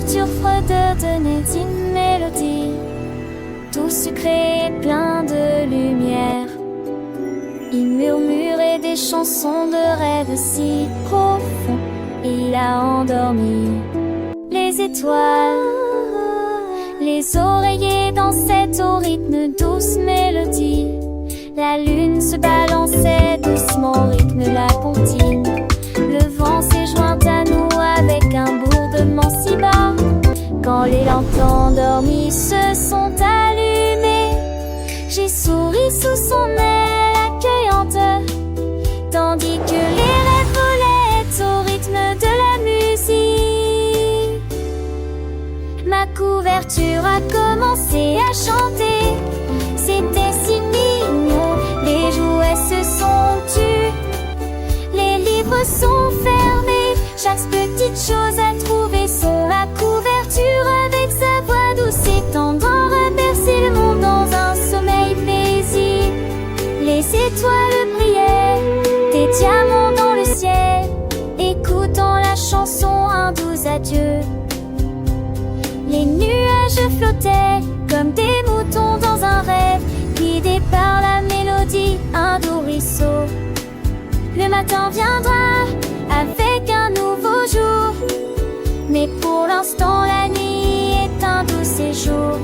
couverture fredonnait une mélodie, tout sucré et plein de lumière. Il murmurait des chansons de rêves si profonds, et il a endormi les étoiles. Les oreillers dansaient au rythme douce mélodie. La lune se balançait doucement au rythme de la comptine. Le vent s'est joint à nous avec un bourdonnement si bas. Quand les lampes endormies se sont allumées, j'ai souri sous son aile accueillante, tandis que les rêves volaient au rythme de la musique. Ma couverture a commencé à chanter. C'était si mignon, les jouets se sont tus, les livres sont fermés, chaque petite chose a trouvé son la couverture avec sa voix douce et tendre rebercer le monde dans un sommeil paisible. Les étoiles brillaient, des diamants dans le ciel, écoutant la chanson un doux adieu. Les nuages flottaient comme des moutons dans un rêve, guidés par la mélodie, un doux ruisseau. Le matin viendra avec un nouveau jour, mais pour l'instant la nuit est un doux séjour.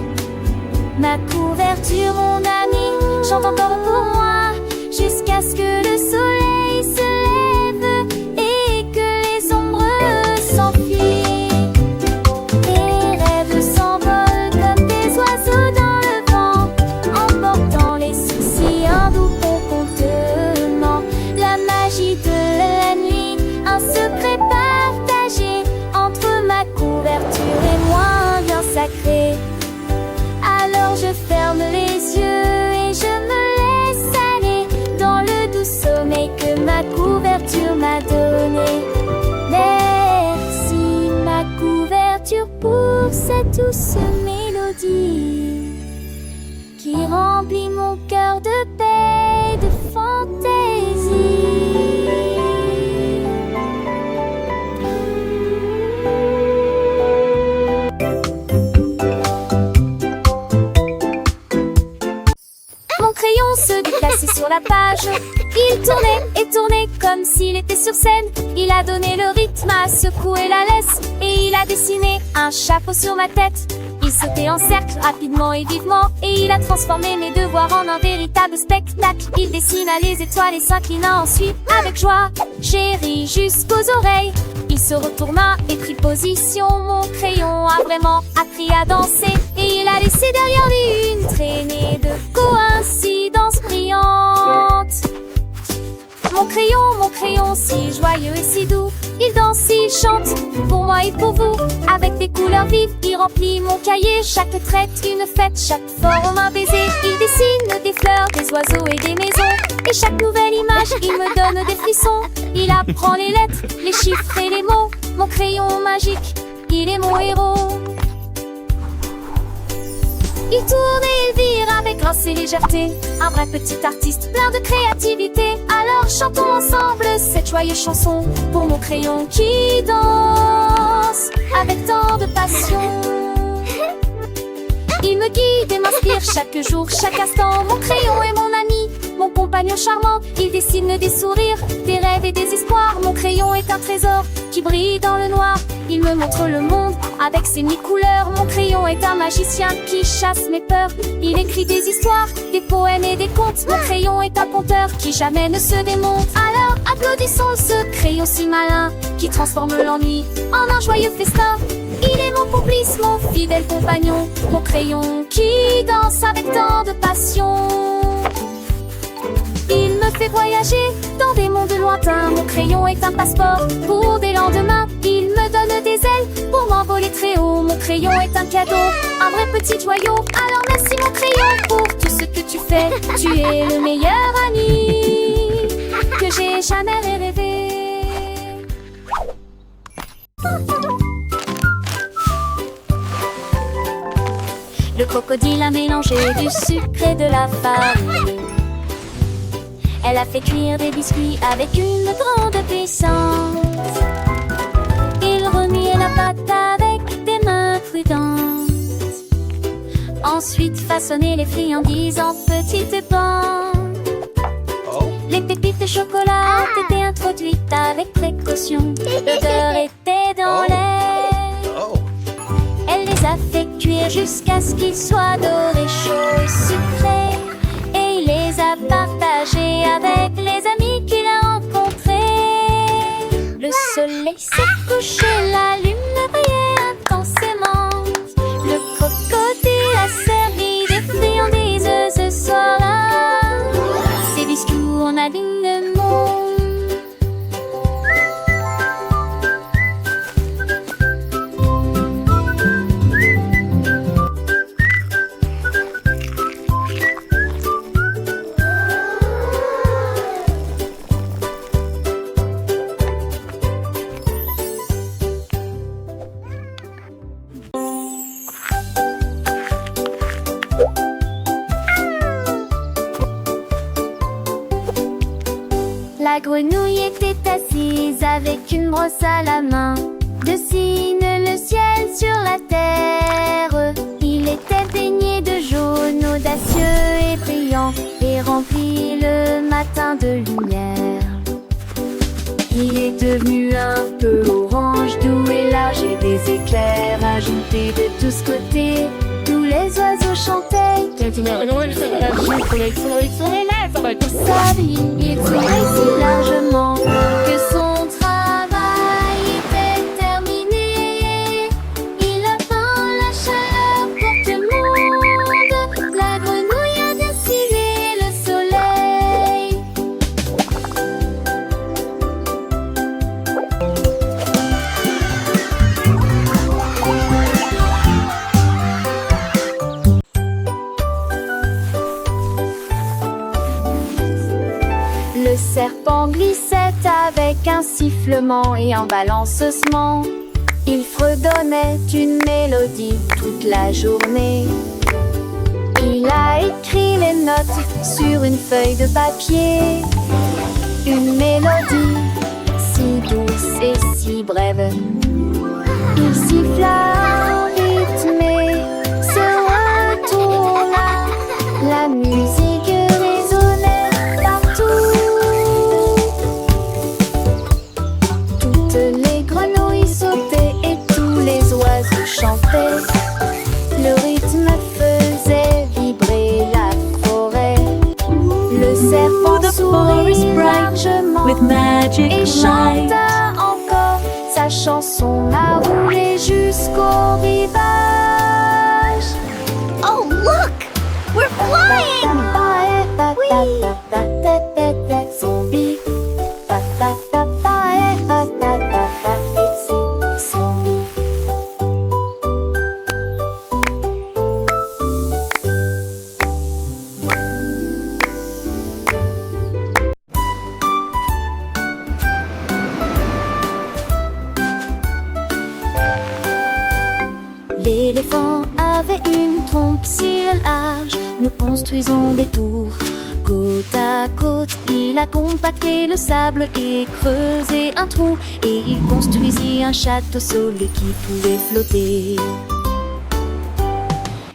Ma couverture, mon ami, chante encore pour moi, jusqu'à ce que le soleil se lève et que les ombres s'enfuient. Les rêves s'envolent comme des oiseaux dans le vent, emportant les soucis, un doux contentement. La magie de la nuit, un secret partagé entre ma couverture et moi, un bien sacré. Alors je ferme les yeux et je me laisse aller dans le doux sommeil que ma couverture m'a donné. Merci ma couverture pour cette douce mélodie qui remplit mon cœur de paix et de fantaisie. Mon crayon se déplaçait sur la page. Il tournait et tournait comme s'il était sur scène. Il a donné le rythme, a secoué la laisse, et il a dessiné un chapeau sur ma tête. Il sautait en cercle rapidement et vivement, et il a transformé mes devoirs en un véritable spectacle. Il dessina les étoiles et s'inclina ensuite avec joie. J'ai ri jusqu'aux oreilles. Il se retourna et prit position. Mon crayon a vraiment appris à danser, et il a laissé derrière lui une traînée de coïncidences brillantes. Mon crayon, si joyeux et si doux, il danse, il chante, pour moi et pour vous. Avec des couleurs vives, il remplit mon cahier. Chaque trait, une fête, chaque forme, un baiser. Il dessine des fleurs, des oiseaux et des maisons. Et chaque nouvelle image, il me donne des frissons. Il apprend les lettres, les chiffres et les mots. Mon crayon magique, il est mon héros. Il tourne et il vire avec grâce et légèreté, un vrai petit artiste plein de créativité. Alors chantons ensemble cette joyeuse chanson pour mon crayon qui danse avec tant de passion. Il me guide et m'inspire chaque jour, chaque instant. Mon crayon est mon ami, mon compagnon charmant. Il dessine des sourires, des rêves et des espoirs. Mon crayon est un trésor qui brille dans le noir. Il me montre le monde avec ses mille couleurs. Mon crayon est un magicien qui chasse mes peurs. Il écrit des histoires, des poèmes et des contes. Mon crayon est un conteur qui jamais ne se démonte. Alors applaudissons ce crayon si malin qui transforme l'ennui en un joyeux festin. Il est mon complice, mon fidèle compagnon. Mon crayon qui danse avec tant de passion. Il me fait voyager dans des mondes lointains. Mon crayon est un passeport pour des lendemains. Il me donne des ailes pour m'envoler très haut. Mon crayon est un cadeau, un vrai petit joyau. Alors merci mon crayon pour tout ce que tu fais. Tu es le meilleur ami que j'ai jamais rêvé. Le crocodile a mélangé du sucre et de la farine. Elle a fait cuire des biscuits avec une grande puissance. Il remuait la pâte avec des mains Ensuite façonner les friandises en petites bandes. Les pépites de chocolat ont été introduites avec précaution. L'odeur était dans l'air. Elle les a fait cuire jusqu'à ce qu'ils soient dorés, chauds et sucrés. Et il les a partagés avec les amis qu'il a rencontrés. Le soleil s'est couché, la lune brillait intensément. Le crocodile a servi des friandises ce soir-là. Ses discours en alignent le monde. La grenouille était assise avec une brosse à la main. Dessine le ciel sur la terre. Il était baigné de jaune, audacieux et brillant, et rempli le matin de lumière. Il est devenu un peu orange, doux et large, et des éclairs ajoutés de tous côtés. Tous les oiseaux chantaient. Sa vie, il souriait si largement que son travail était terminé. Il a peint la chaleur pour tout le monde. La grenouille a dessiné le soleil. Le serpent glissait avec un sifflement et un balancement. Il fredonnait une mélodie toute la journée. Il a écrit les notes sur une feuille de papier. Une mélodie si douce et si brève. Il siffla un rythme et se retourna. La musique résonnait partout. Toutes les grenouilles sautaient et tous les oiseaux chantaient. Le rythme faisait vibrer la forêt. Le serpent sourit largement et chanta encore. Sa chanson a roulé jusqu'au rivage. Oh, look! We're flying! Zombie. L'éléphant avait une trompe si large. Nous construisons des tours côte à côte. Il a compacté le sable et creusé un trou. Et il construisit un château solide qui pouvait flotter.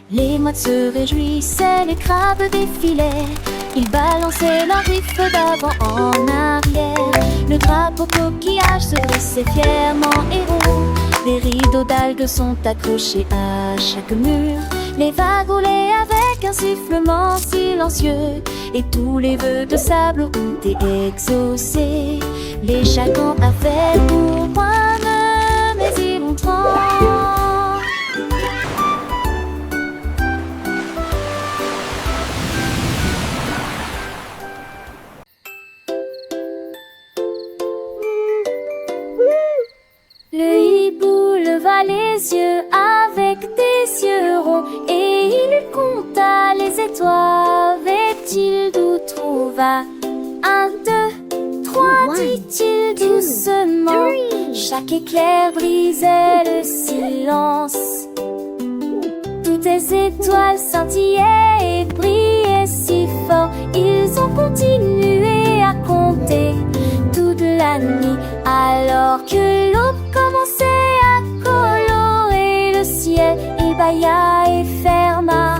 Les mouettes se réjouissaient, les crabes défilaient. Ils balançaient leurs griffes d'avant en arrière. Le drapeau coquillage se dressait fièrement et rond. Des rideaux d'algues sont accrochés à chaque mur. Les vagues roulaient avec un sifflement silencieux. Et tous les vœux de sable ont été exaucés. Les chacons avaient pour pointe, mais ils vont trembler. Le hibou leva les yeux avec des yeux ronds et il compta les étoiles. Avait-il d'où trouva 1, 2, 3, dit-il doucement. Chaque éclair brisait le silence. Toutes les étoiles scintillaient et brillaient si fort. Ils ont continué à compter toute la nuit, alors que l'aube commençait à colorer le ciel. Il bâilla et ferma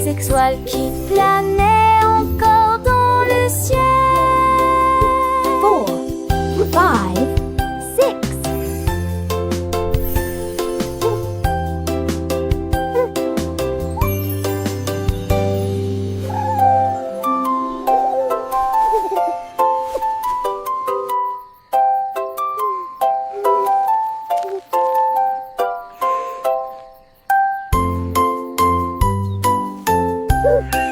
les étoiles qui planaient encore dans le ciel. 4, 5, 6.